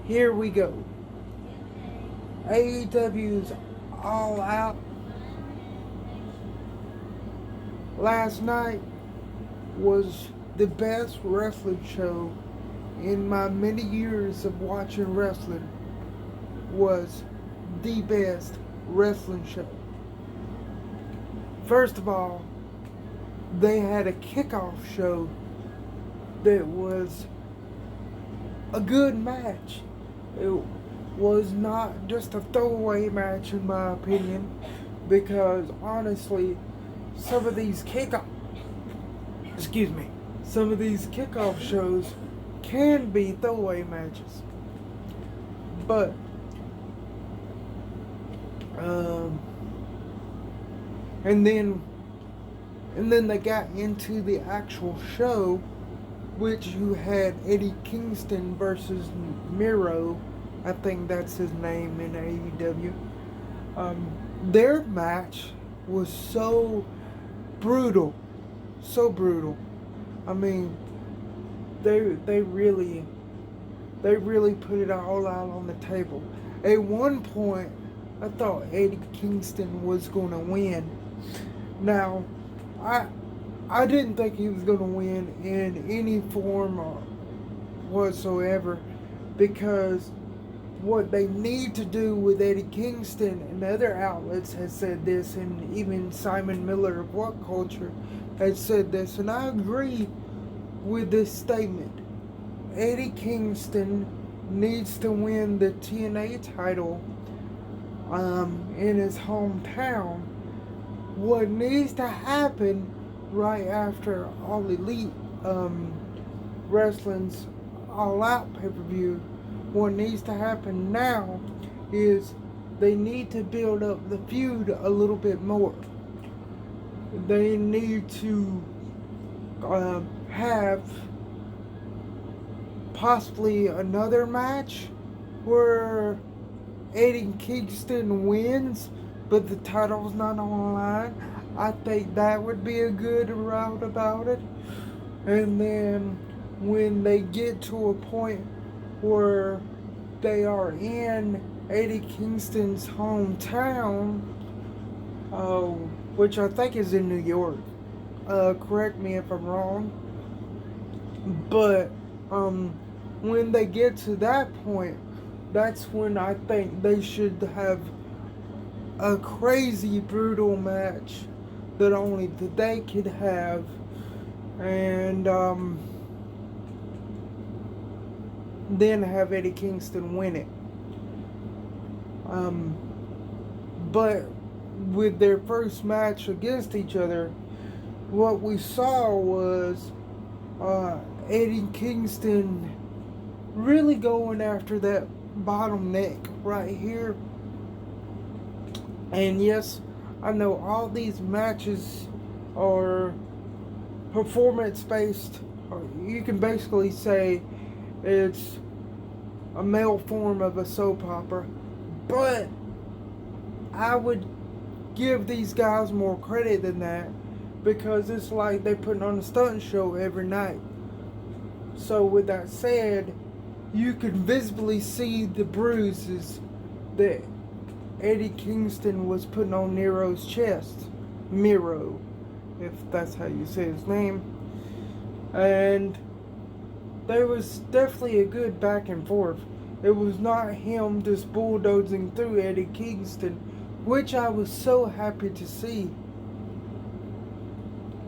Here we go. AEW's All Out last night was the best wrestling show in my many years of watching wrestling. Was the best wrestling show. First of all, they had a kickoff show that was a good match. It was not just a throwaway match in my opinion, because honestly, some of these kickoff shows can be throwaway matches. But and then they got into the actual show, which you had Eddie Kingston versus Miro. I think that's his name in AEW. Their match was so brutal. I mean, they really put it all out on the table. At one point, I thought Eddie Kingston was going to win. Now, I didn't think he was going to win in any form or whatsoever, because what they need to do with Eddie Kingston, and other outlets has said this, and even Simon Miller of What Culture has said this, and I agree with this statement. Eddie Kingston needs to win the TNA title in his hometown. What needs to happen right after All Elite Wrestling's All Out pay-per-view, what needs to happen now is they need to build up the feud a little bit more. They need to have possibly another match where Eddie Kingston wins, but the title's not on the line. I think that would be a good route about it. And then when they get to a point where they are in Eddie Kingston's hometown, which I think is in New York. Correct me if I'm wrong. But when they get to that point, that's when I think they should have a crazy brutal match that only they could have, and then have Eddie Kingston win it. But with their first match against each other, what we saw was Eddie Kingston really going after that bottom neck right here. And yes, I know all these matches are performance based. You can basically say it's a male form of a soap opera, but I would give these guys more credit than that, because it's like they're putting on a stunt show every night. So with that said, you can visibly see the bruises that Eddie Kingston was putting on Nero's chest. Miro, if that's how you say his name. And there was definitely a good back and forth. It was not him just bulldozing through Eddie Kingston, which I was so happy to see.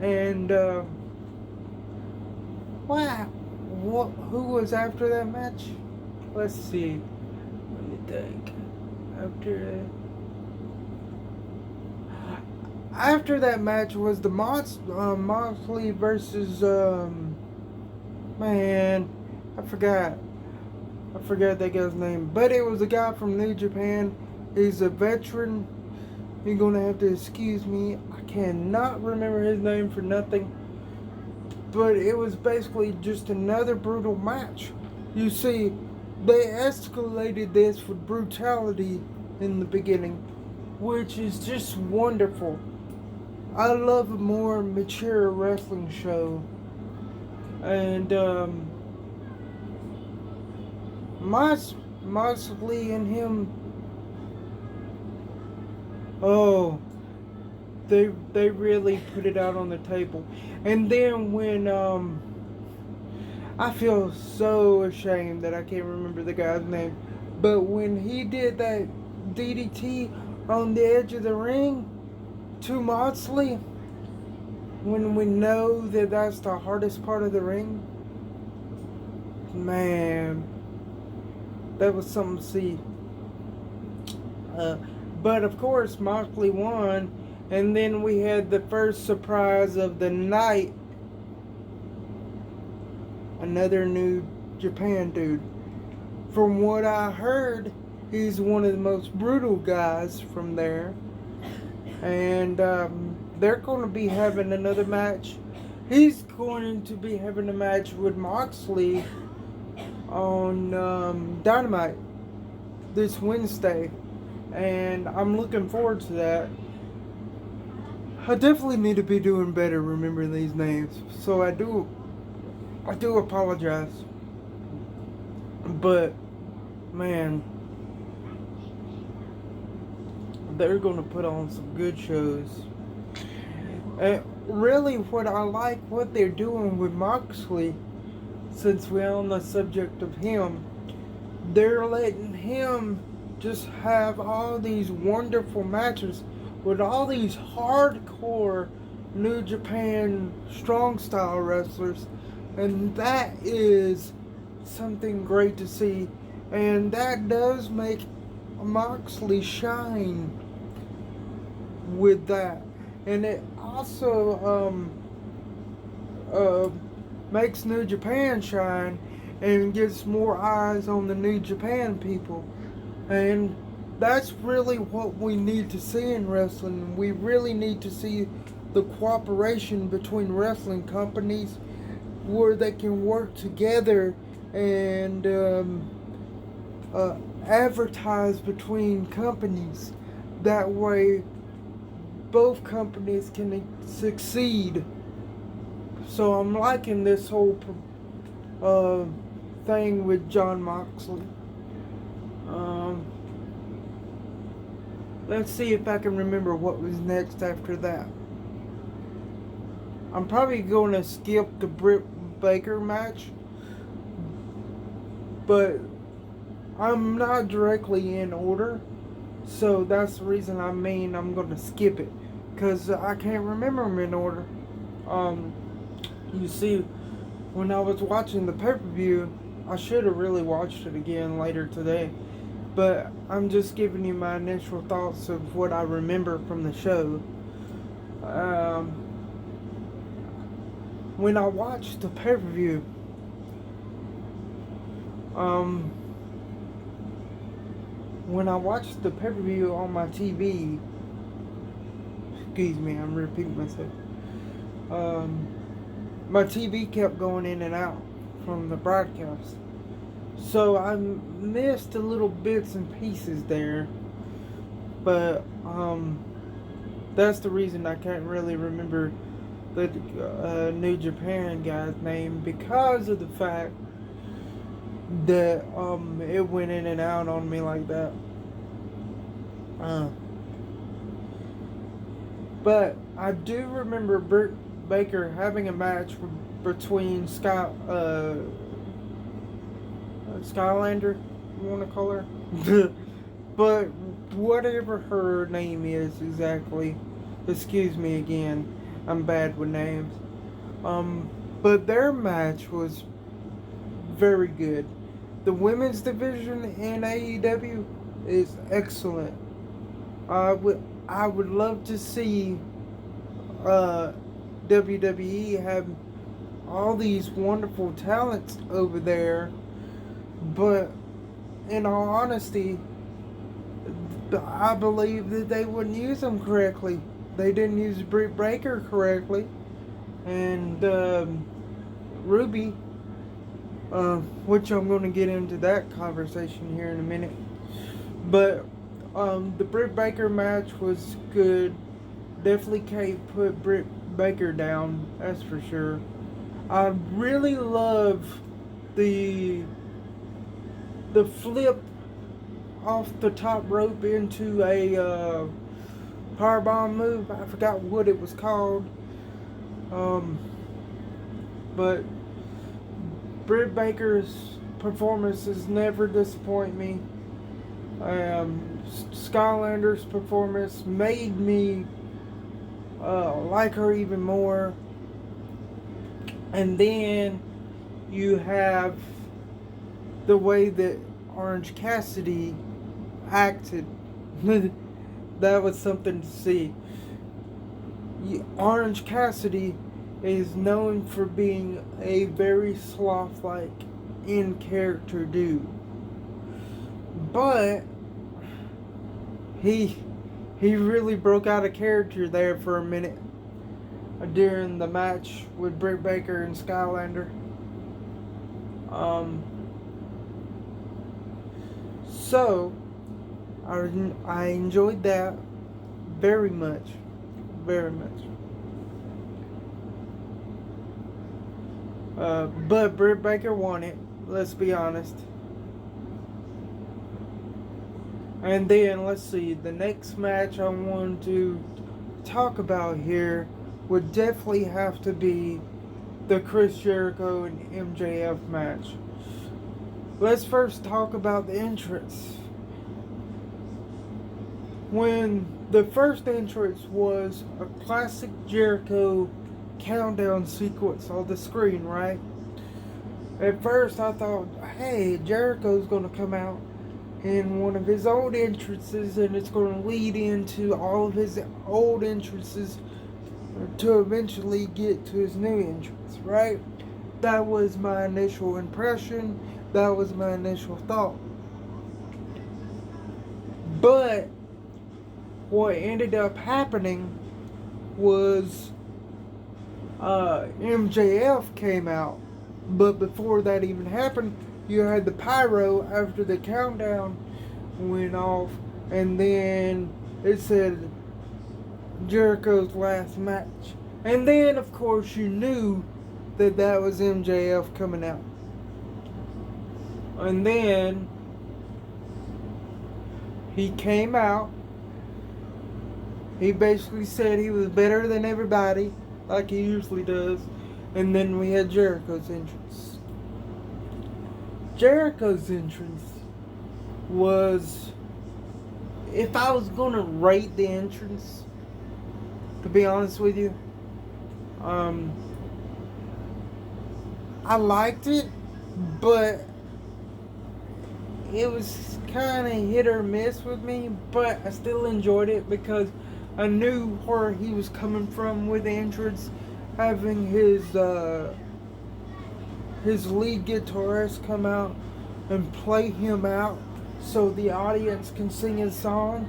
And wow, who was after that match? Let's see. Let me think. After that match was the Moxley versus man, I forgot that guy's name, but it was a guy from New Japan. He's a veteran. You're gonna have to excuse me. I cannot remember his name for nothing. But it was basically just another brutal match. You see, they escalated this with brutality in the beginning, which is just wonderful. I love a more mature wrestling show. And Moxley and him, oh, they really put it out on the table. And then when I feel so ashamed that I can't remember the guy's name, but when he did that DDT on the edge of the ring to Moxley, when we know that that's the hardest part of the ring, man, that was something to see. But of course, Moxley won, and then we had the first surprise of the night. Another New Japan dude. From what I heard, he's one of the most brutal guys from there. And they're going to be having another match. He's going to be having a match with Moxley on Dynamite this Wednesday. And I'm looking forward to that. I definitely need to be doing better remembering these names. So I do apologize. But, man, they're going to put on some good shows. And really what I like what they're doing with Moxley, since we're on the subject of him, they're letting him just have all these wonderful matches with all these hardcore New Japan strong style wrestlers. And that is something great to see. And that does make Moxley shine with that. And it also makes New Japan shine and gets more eyes on the New Japan people. And that's really what we need to see in wrestling. We really need to see the cooperation between wrestling companies where they can work together and advertise between companies. That way both companies can succeed. So I'm liking this whole thing with John Moxley. Let's see if I can remember what was next after that. I'm probably going to skip the Britt Baker match, but I'm not directly in order, so that's the reason I'm going to skip it, because I can't remember them in order. You see, when I was watching the pay-per-view, I should have really watched it again later today, but I'm just giving you my initial thoughts of what I remember from the show. When I watched the pay-per-view, when I watched the pay-per-view on my TV, excuse me, I'm repeating myself. My TV kept going in and out from the broadcast, so I missed the little bits and pieces there. But that's the reason I can't really remember the New Japan guy's name, because of the fact that it went in and out on me like that. But I do remember Britt Baker having a match between Skylander, you want to call her? But whatever her name is exactly, excuse me again, I'm bad with names. But their match was very good. The women's division in AEW is excellent. I would love to see WWE have all these wonderful talents over there, but in all honesty, I believe that they wouldn't use them correctly. They didn't use Britt Baker correctly, and Ruby, which I'm going to get into that conversation here in a minute. But the Britt Baker match was good. Definitely can't put Britt Baker down, that's for sure. I really love the the flip off the top rope into a powerbomb move. I forgot what it was called. But Britt Baker's performances never disappoint me. Skylander's performance made me like her even more. And then you have the way that Orange Cassidy acted. That was something to see. Orange Cassidy is known for being a very sloth-like, in-character dude. But he really broke out of character there for a minute during the match with Britt Baker and Skylander. So I enjoyed that very much. Very much. But Britt Baker won it, let's be honest. And then, let's see, the next match I want to talk about here would definitely have to be the Chris Jericho and MJF match. Let's first talk about the entrance. When the first entrance was a classic Jericho countdown sequence on the screen, right? At first I thought, hey, Jericho's going to come out in one of his old entrances and it's going to lead into all of his old entrances to eventually get to his new entrance, right? That was my initial impression. That was my initial thought. But what ended up happening was MJF came out. But before that even happened, you had the pyro after the countdown went off, and then it said Jericho's last match. And then, of course, you knew that that was MJF coming out. And then he came out. He basically said he was better than everybody, like he usually does. And then we had Jericho's entrance. Jericho's entrance was, if I was going to rate the entrance, to be honest with you, I liked it, but it was kind of hit or miss with me, but I still enjoyed it because I knew where he was coming from with the entrance, having his lead guitarist come out and play him out so the audience can sing his song.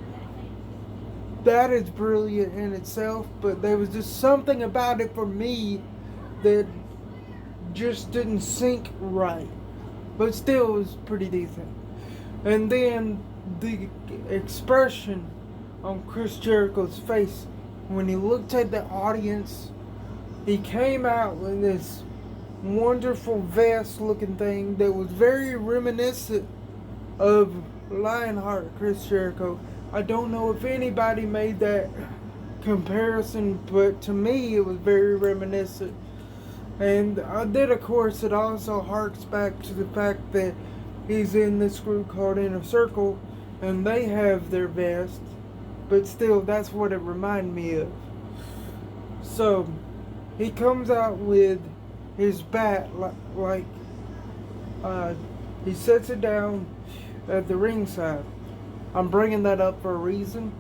That is brilliant in itself, but there was just something about it for me that just didn't sync right. But still, it was pretty decent. And then the expression on Chris Jericho's face when he looked at the audience, he came out with this wonderful vest looking thing that was very reminiscent of Lionheart Chris Jericho. I don't know if anybody made that comparison, but to me it was very reminiscent. And then of course it also harks back to the fact that he's in this group called Inner Circle and they have their vest, but still that's what it reminded me of. So he comes out with his bat, he sets it down at the ringside. I'm bringing that up for a reason.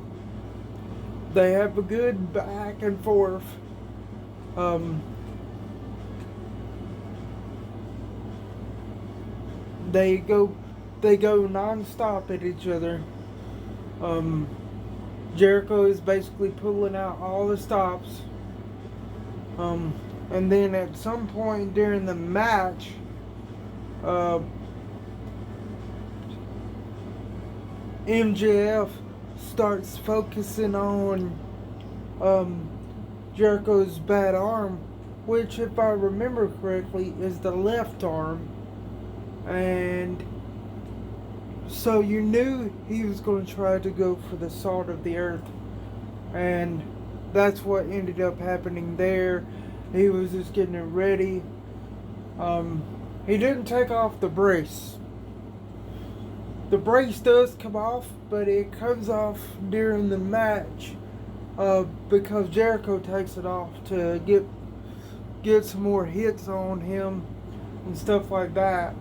They have a good back and forth. They go non-stop at each other. Jericho is basically pulling out all the stops. And then at some point during the match, MJF starts focusing on Jericho's bad arm, which, if I remember correctly, is the left arm. And So you knew he was going to try to go for the salt of the earth. And that's what ended up happening there. He was just getting it ready. He didn't take off the brace. The brace does come off, but it comes off during the match because Jericho takes it off to get some more hits on him and stuff like that.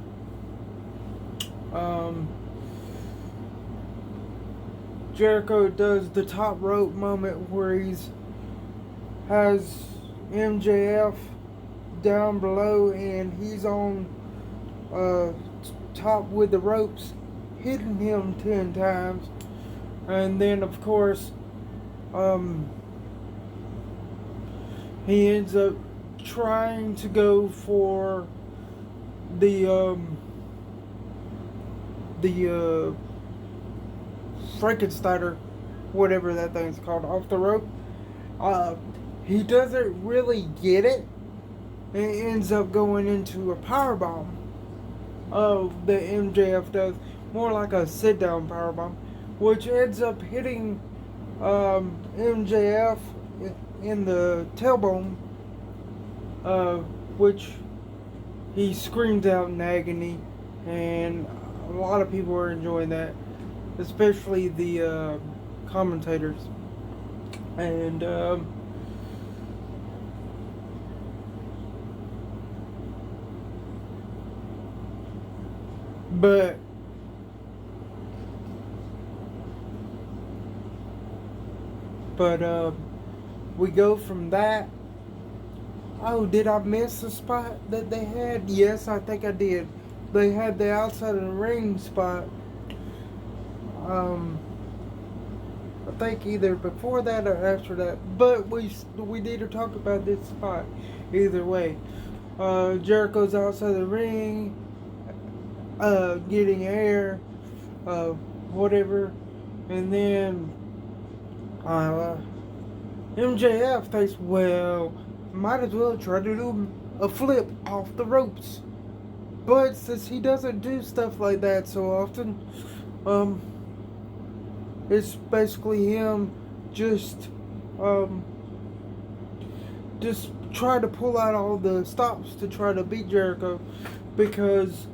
Jericho does the top rope moment where has MJF down below and he's on top with the ropes, hitting him 10 times. And then of course he ends up trying to go for the Frankensteiner, whatever that thing's called, off the rope. He doesn't really get it. It ends up going into a powerbomb. The MJF does more like a sit-down powerbomb, which ends up hitting MJF in the tailbone, which he screams out in agony, and a lot of people are enjoying that, especially the commentators. And but we go from that. Oh, did I miss the spot that they had? Yes, I think I did. They had the outside of the ring spot. I think either before that or after that. But we need to talk about this spot. Either way, Jericho's outside the ring, getting air, whatever, and then MJF thinks, well, might as well try to do a flip off the ropes. But since he doesn't do stuff like that so often, it's basically him just try to pull out all the stops to try to beat Jericho, because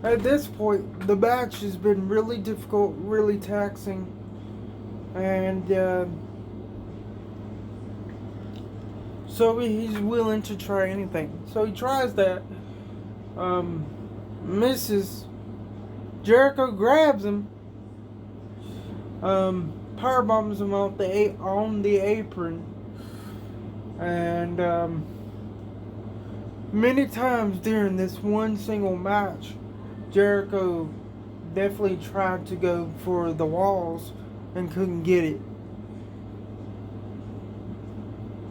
at this point the match has been really difficult, really taxing, and so he's willing to try anything. So he tries that, misses. Jericho grabs him, power bombs him off on the apron, and many times during this one single match, Jericho definitely tried to go for the walls and couldn't get it.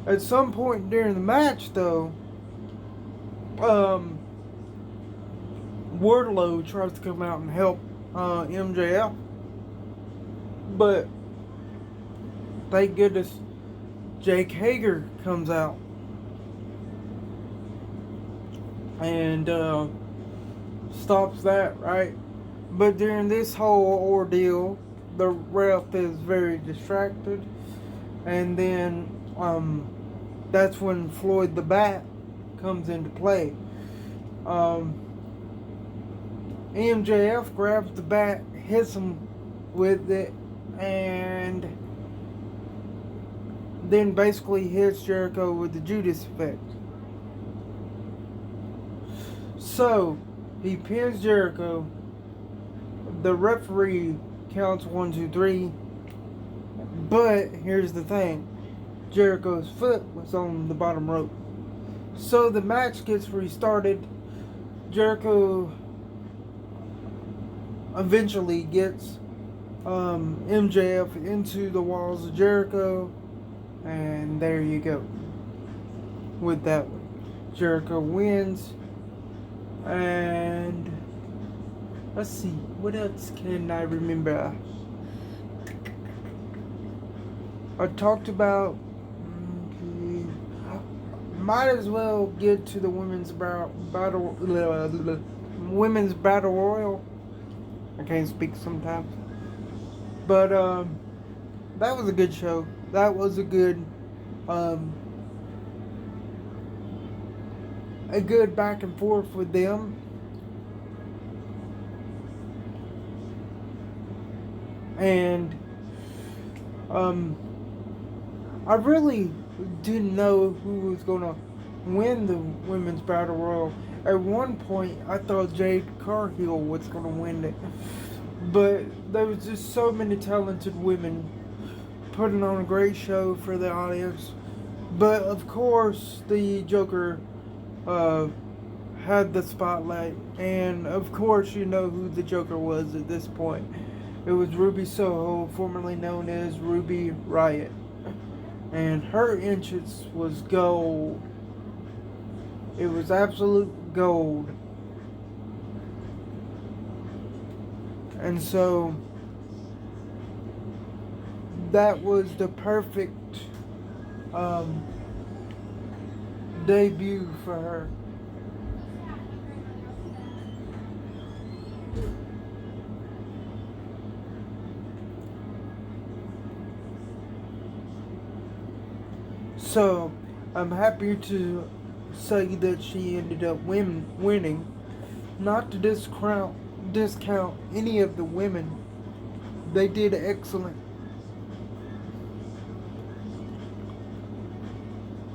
At some point during the match, though, Wardlow tries to come out and help MJF, but thank goodness Jake Hager comes out and stops that, right? But during this whole ordeal, the ref is very distracted, and then that's when Floyd the Bat comes into play. MJF grabs the bat, hits him with it, and then basically hits Jericho with the Judas effect. So he pins Jericho. The referee counts 1, 2, 3. But here's the thing. Jericho's foot was on the bottom rope. So the match gets restarted. Jericho eventually gets MJF into the walls of Jericho. And there you go. With that one, Jericho wins. And let's see, what else can I remember? I talked about. Might as well get to the women's battle royal. I can't speak sometimes. But that was a good show. That was um, a good back and forth with them. And um, I really didn't know who was gonna win the women's battle royal. At one point, I thought Jade Cargill was gonna win it, but there was just so many talented women putting on a great show for the audience. But of course, the Joker uh, had the spotlight, and of course, you know who the Joker was at this point. It was Ruby Soho, formerly known as Ruby Riot, and her entrance was gold. It was absolute gold. And so that was the perfect um, debut for her. So I'm happy to say that she ended up winning. Not to discount any of the women. They did excellent.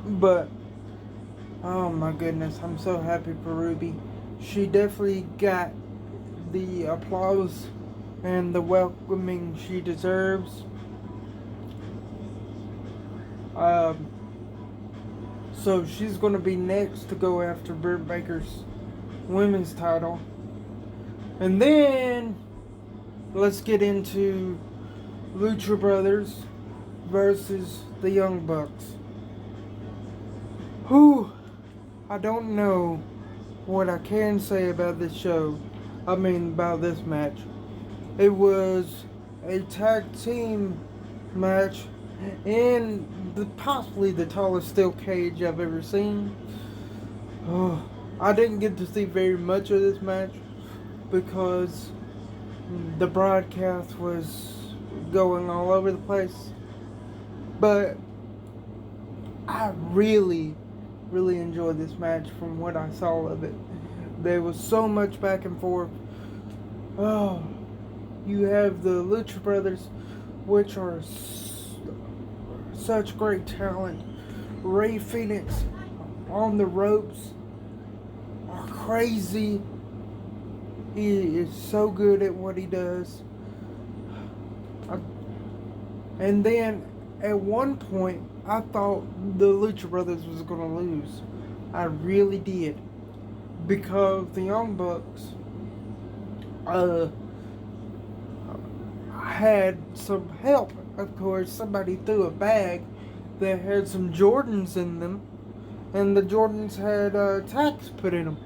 But oh my goodness, I'm so happy for Ruby. She definitely got the applause and the welcoming she deserves. Um, so she's going to be next to go after Britt Baker's women's title. And then let's get into Lucha Brothers versus the Young Bucks. Who I don't know what I can say about this show. About this match. It was a tag team match in possibly the tallest steel cage I've ever seen. Oh, I didn't get to see very much of this match because the broadcast was going all over the place. But I really enjoyed this match from what I saw of it. There was so much back and forth. Oh, you have the Lucha Brothers, which are such great talent. Ray Phoenix on the ropes are crazy. He is so good at what he does. And then at one point, I thought the Lucha Brothers was going to lose. I really did. Because the Young Bucks had some help. Of course, somebody threw a bag that had some Jordans in them, and the Jordans had tags put in them.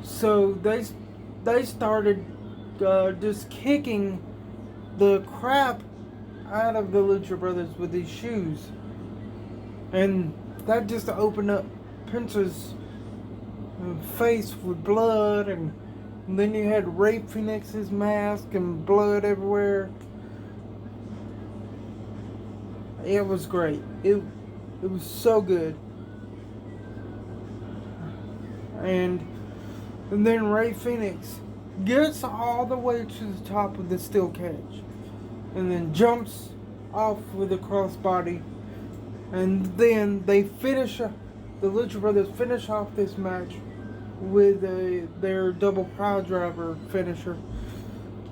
So they started just kicking the crap out of the Lucha Brothers with these shoes, and that just opened up Prince's face with blood, and then you had Ray Phoenix's mask and blood everywhere. It was great. It was so good. And then Ray Phoenix gets all the way to the top of the steel cage, and then jumps off with a crossbody, and then they finish. The Lucha Brothers finish off this match with their double pile driver finisher.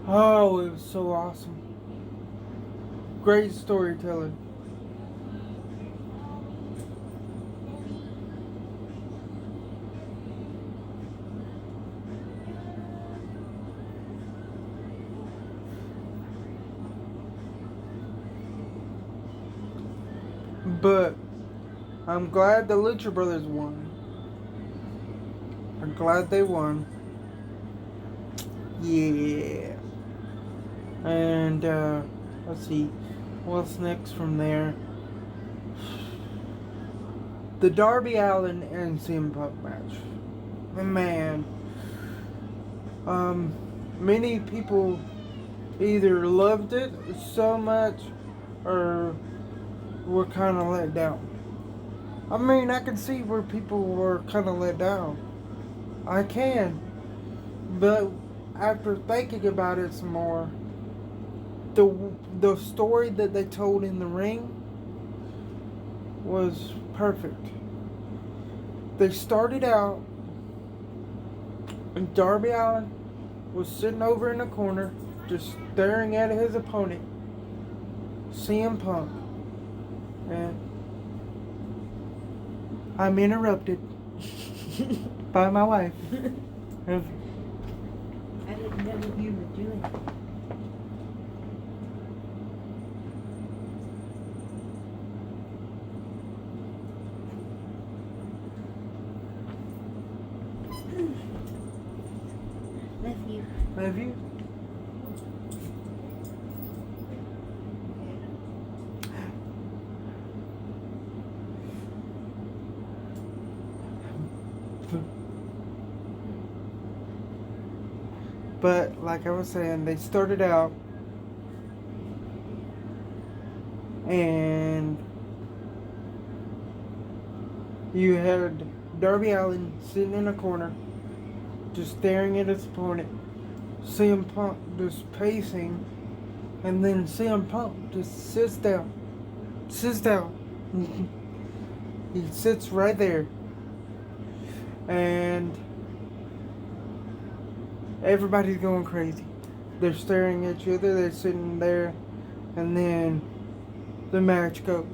Oh, it was so awesome. Great storytelling. But I'm glad the Lucha Brothers won. I'm glad they won. Yeah. And let's see, what's next from there? The Darby Allin and cmpunk match. Man, many people either loved it so much or were kind of let down. I mean, I can see where people were kind of let down. I can. But after thinking about it some more, the story that they told in the ring was perfect. They started out, and Darby Allin was sitting over in the corner, just staring at his opponent, CM Punk. And I'm interrupted by my wife. I didn't know what you were doing. Love you. Have you? But like I was saying, they started out and you had Darby Allin sitting in a corner, just staring at his opponent. CM Punk just pacing, and then CM Punk just sits down. Sits down. He sits right there. And everybody's going crazy. They're staring at each other, they're sitting there, and then the match goes.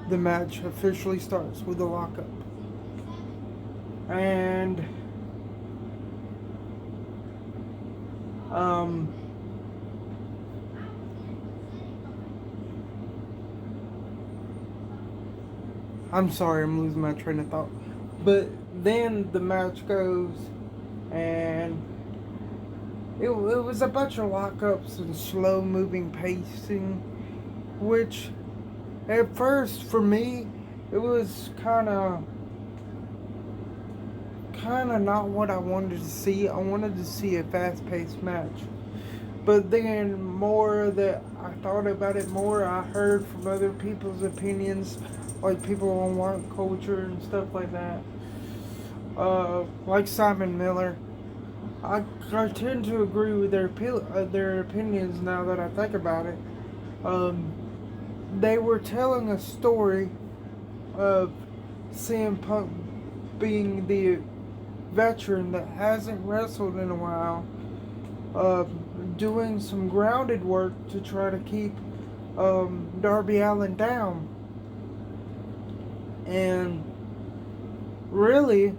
The match officially starts with a lockup. And I'm sorry, I'm losing my train of thought. But then the match goes, and it was a bunch of lockups and slow moving pacing, which at first for me it was kind of not what I wanted to see. I wanted to see a fast paced match. But then more that I thought about it more, I heard from other people's opinions, like people on white culture and stuff like that. Like Simon Miller. I tend to agree with their opinions now that I think about it. They were telling a story of CM Punk being the veteran that hasn't wrestled in a while, doing some grounded work to try to keep Darby Allin down. And really,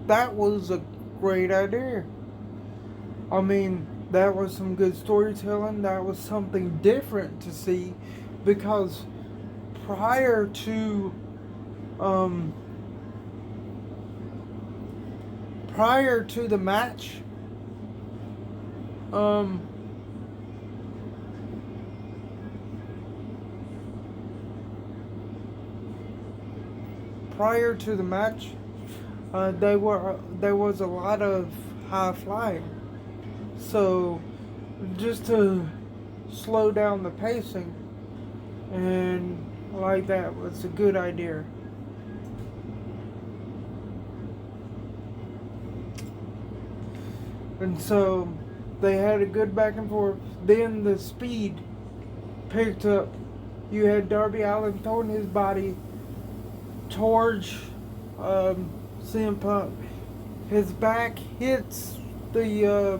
that was a great idea. I mean, that was some good storytelling. That was something different to see, because prior to the match, there was a lot of high flying. So just to slow down the pacing and like that was a good idea. And so they had a good back and forth. Then the speed picked up. You had Darby Allin throwing his body towards CM Punk. His back hits the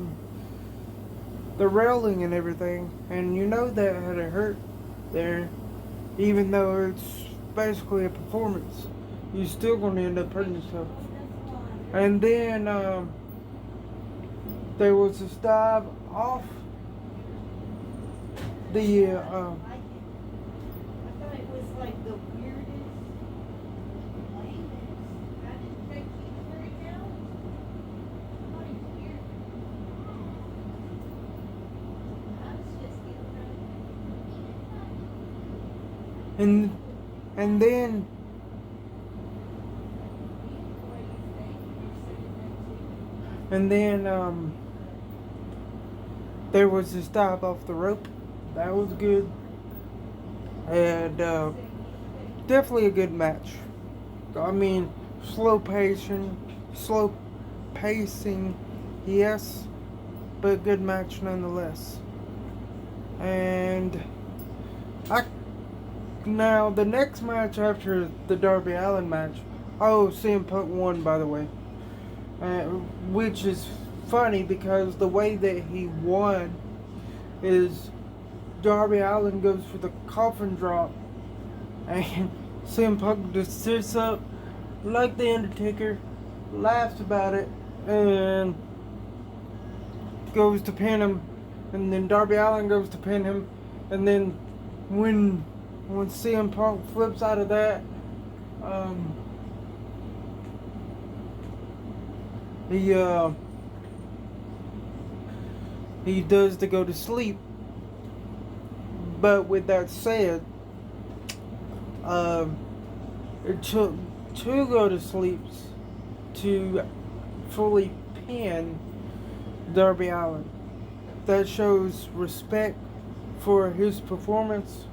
railing and everything, and you know that had to hurt there. Even though it's basically a performance, you're still going to end up hurting yourself. And then there was this dive off the I thought it was like the weirdest, lamest. I didn't think he was very talented. I thought he was weird. I was just getting and then There was this dive off the rope. That was good. And definitely a good match. I mean, slow pacing, yes, but good match nonetheless. And now the next match after the Darby Allin match, CM Punk won, by the way, which is funny because the way that he won is Darby Allin goes for the coffin drop, and CM Punk just sits up like the Undertaker, laughs about it, and goes to pin him, and then Darby Allin goes to pin him, and then when CM Punk flips out of that, he does to go to sleep. But with that said, it took two go to sleeps to fully pin Darby Allin. That shows respect for his performance.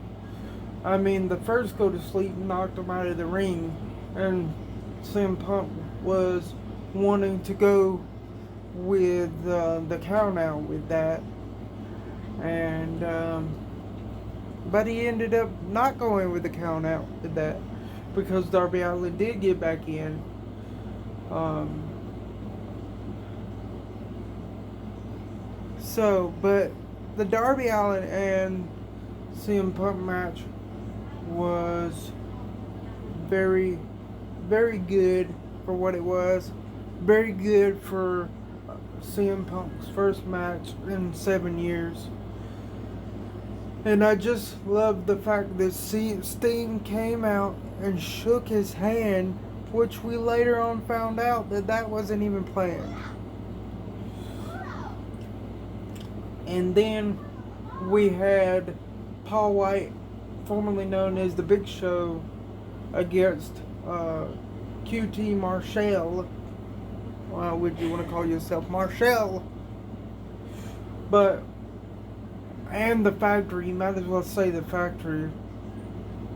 I mean, the first go to sleep knocked him out of the ring, and CM Punk was wanting to go with the count out with that, and but he ended up not going with the count out with that because Darby Allin did get back in. But the Darby Allin and CM Punk match was very, very good for what it was. Very good for CM Punk's first match in 7 years. And I just love the fact that Sting came out and shook his hand, which we later on found out that wasn't even planned. And then we had Paul White, formerly known as the Big Show, against QT Marshall. Would you want to call yourself Marshall? And the Factory, you might as well say the Factory.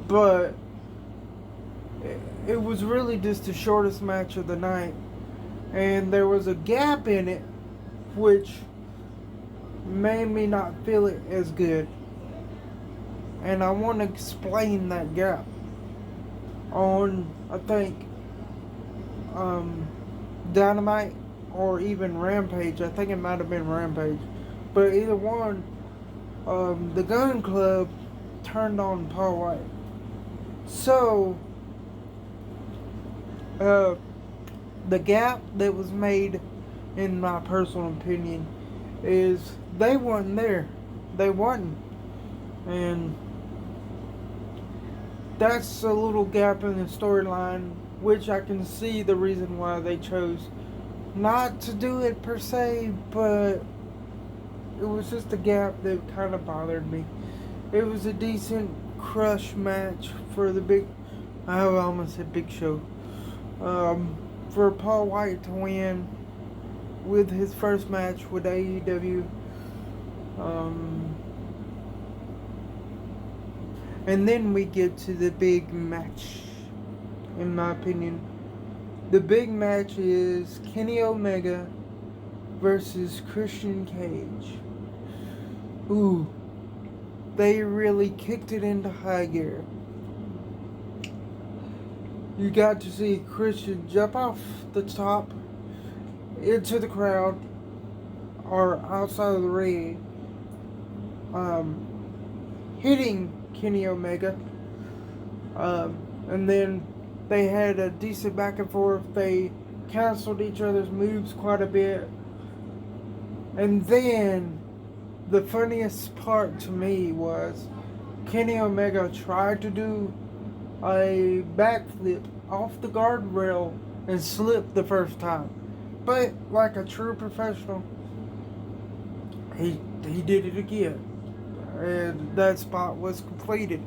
But it was really just the shortest match of the night. And there was a gap in it, which made me not feel it as good. And I want to explain that gap on, I think, Dynamite or even Rampage. I think it might have been Rampage. But either one, the Gun Club turned on Paul White. So, the gap that was made, in my personal opinion, is they wasn't there. They wasn't. And that's a little gap in the storyline, which I can see the reason why they chose not to do it per se, but it was just a gap that kind of bothered me. It was a decent crush match for I almost said Big Show, for Paul White to win with his first match with AEW. And then we get to the big match, in my opinion. The big match is Kenny Omega versus Christian Cage. Ooh, they really kicked it into high gear. You got to see Christian jump off the top into the crowd or outside of the ring, hitting Kenny Omega, and then they had a decent back and forth. They canceled each other's moves quite a bit, and then the funniest part to me was Kenny Omega tried to do a backflip off the guardrail and slipped the first time, but like a true professional, he did it again. And that spot was completed.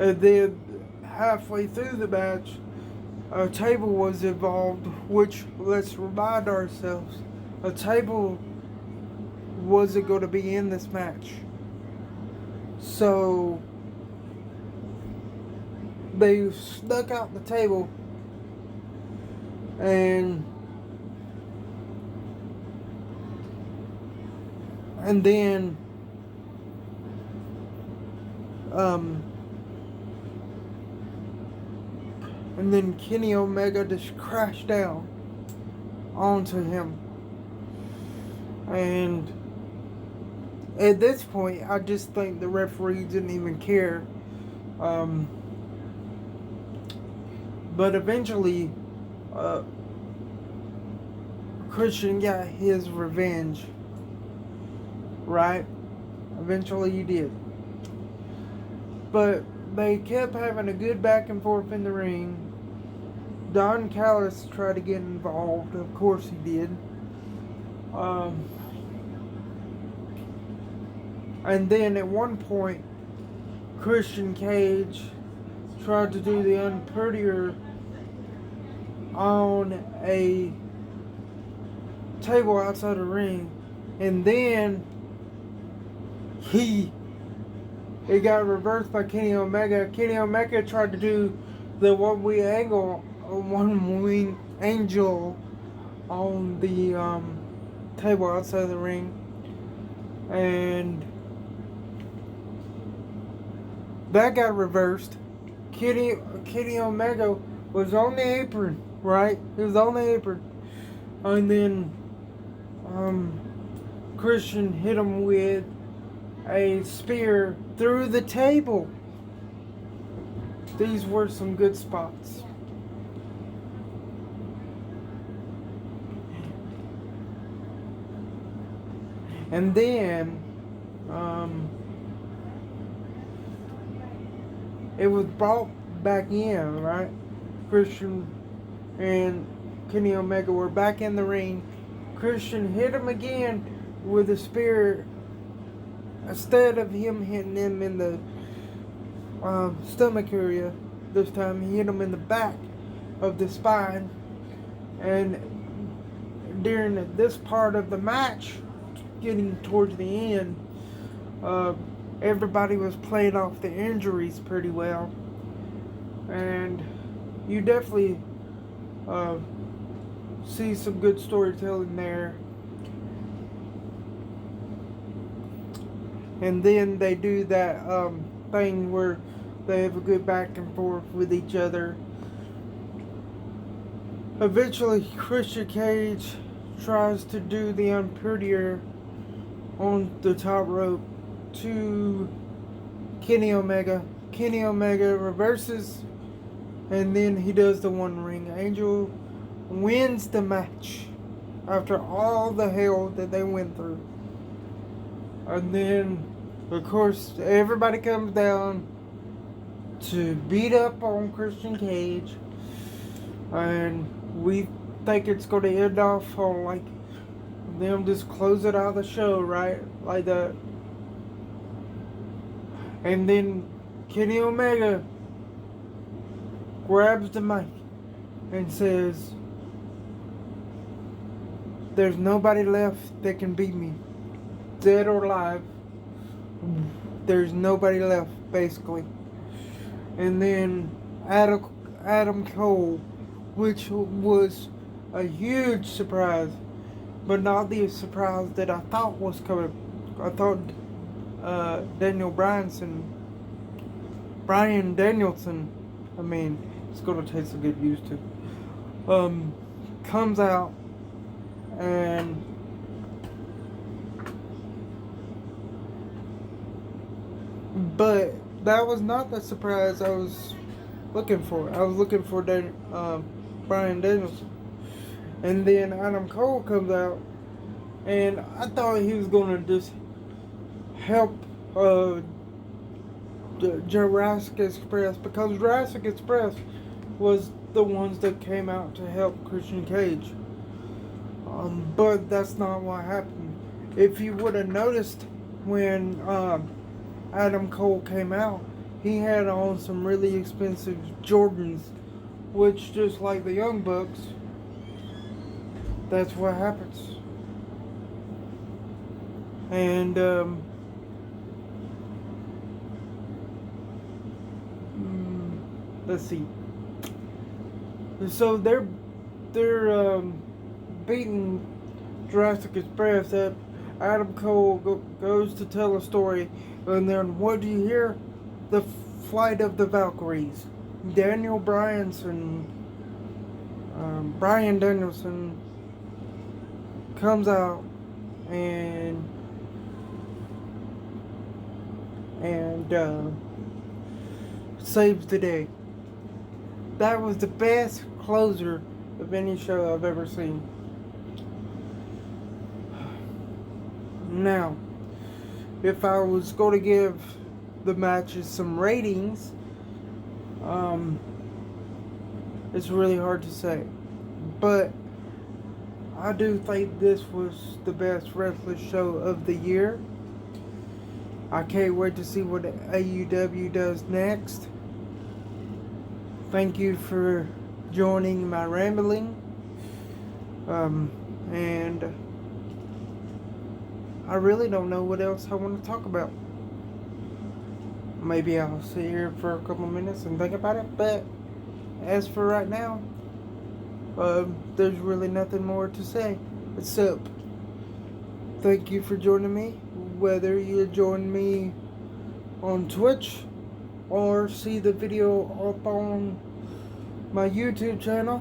And then halfway through the match, a table was involved, which, let's remind ourselves, a table wasn't going to be in this match. So they snuck out the table and then Kenny Omega just crashed down onto him. And at this point, I just think the referee didn't even care. But eventually, Christian got his revenge. Right? Eventually he did. But they kept having a good back and forth in the ring. Don Callis tried to get involved. Of course he did. And then at one point, Christian Cage tried to do the unprettier on a table outside the ring. And then it got reversed by Kenny Omega. Kenny Omega tried to do the one wing angel on the table outside the ring, and that got reversed. Kenny Omega was on the apron, right? He was on the apron, and then Christian hit him with a spear through the table. These were some good spots. And then it was brought back in, right? Christian and Kenny Omega were back in the ring. Christian hit him again with a spear. Instead of him hitting him in the stomach area, this time he hit him in the back of the spine. And during this part of the match, getting towards the end, everybody was playing off the injuries pretty well. And you definitely see some good storytelling there. And then they do that thing where they have a good back and forth with each other. Eventually, Christian Cage tries to do the unprettier on the top rope to Kenny Omega. Kenny Omega reverses, and then he does the one ring angel, wins the match after all the hell that they went through. And then, of course, everybody comes down to beat up on Christian Cage, and we think it's going to end off on like them just close it out of the show, right? Like that. And then Kenny Omega grabs the mic and says, "There's nobody left that can beat me. Dead or alive, there's nobody left," basically. And then Adam Cole, which was a huge surprise, but not the surprise that I thought was coming. I thought Bryan Danielson, I mean, it's gonna taste a good used to, comes out and but that was not the surprise I was looking for. I was looking for Bryan Danielson. And then Adam Cole comes out, and I thought he was going to just help Jurassic Express, because Jurassic Express was the ones that came out to help Christian Cage. But that's not what happened. If you would have noticed when Adam Cole came out, he had on some really expensive Jordans, which, just like the Young Bucks, that's what happens. And let's see. So they're beating Jurassic Express up. Adam Cole goes to tell a story, and then what do you hear? The Flight of the Valkyries. Daniel Bryanson, Bryan Danielson comes out and saves the day. That was the best closer of any show I've ever seen. Now, if I was going to give the matches some ratings, it's really hard to say. But I do think this was the best wrestling show of the year. I can't wait to see what AEW does next. Thank you for joining my rambling. And I really don't know what else I want to talk about. Maybe I'll sit here for a couple minutes and think about it. But as for right now, there's really nothing more to say. Except, thank you for joining me. Whether you join me on Twitch or see the video up on my YouTube channel.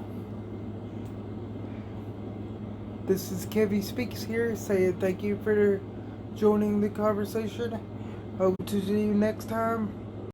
This is Kevy Speaks here, saying thank you for joining the conversation. Hope to see you next time.